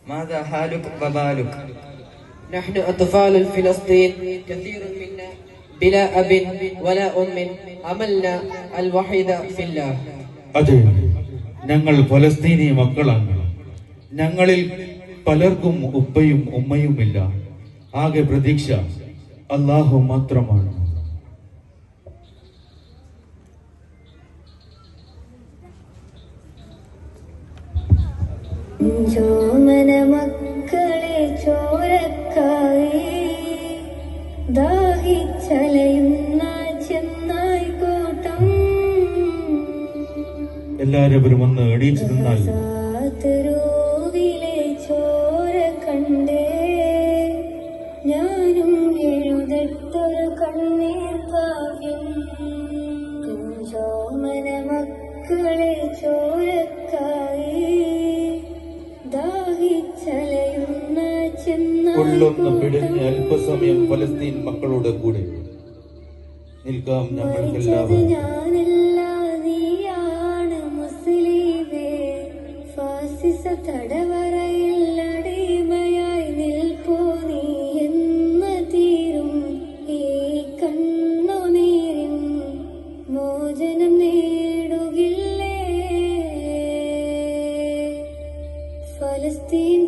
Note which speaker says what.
Speaker 1: ماذا حالك وبالك؟
Speaker 2: نحن أطفال فلسطين كثير منا بلا أب ولا أم عملنا الوحيد في الله.
Speaker 3: അതെ, ഞങ്ങൾ ഫലസ്തീനി മക്കളാണ്. ഞങ്ങളിൽ പലർക്കും ഉപ്പയും ഉമ്മയുമില്ല. ആകെ പ്രതീക്ഷ അല്ലാഹു മാത്രമാണ്.
Speaker 4: ജോമന മക്കളെ ചോരക്കായി ദാഹിച്ചലയുന്ന ചെന്നായി കൂട്ടം
Speaker 3: എല്ലാവരും ഒന്ന് എണീച്ചു നിന്നാൽ
Speaker 4: സാത്തരോവിലെ ചോര കണ്ടേ ഞാനും എഴുതട്ടൊരു കണ്ണീർ കാവ്യം. ജോമന മക്കളെ ചോരക്കായി
Speaker 3: ഉള്ളൊന്ന് പിടിഞ്ഞ് അല്പസമയം ഫലസ്തീൻ മക്കളുടെ കൂടെ നിൽക്കാം. ഞങ്ങൾക്കെല്ലാവരും
Speaker 4: ഞാനല്ല നീയാണ് മുസ്ലിമേ ഫാസിസ തടവ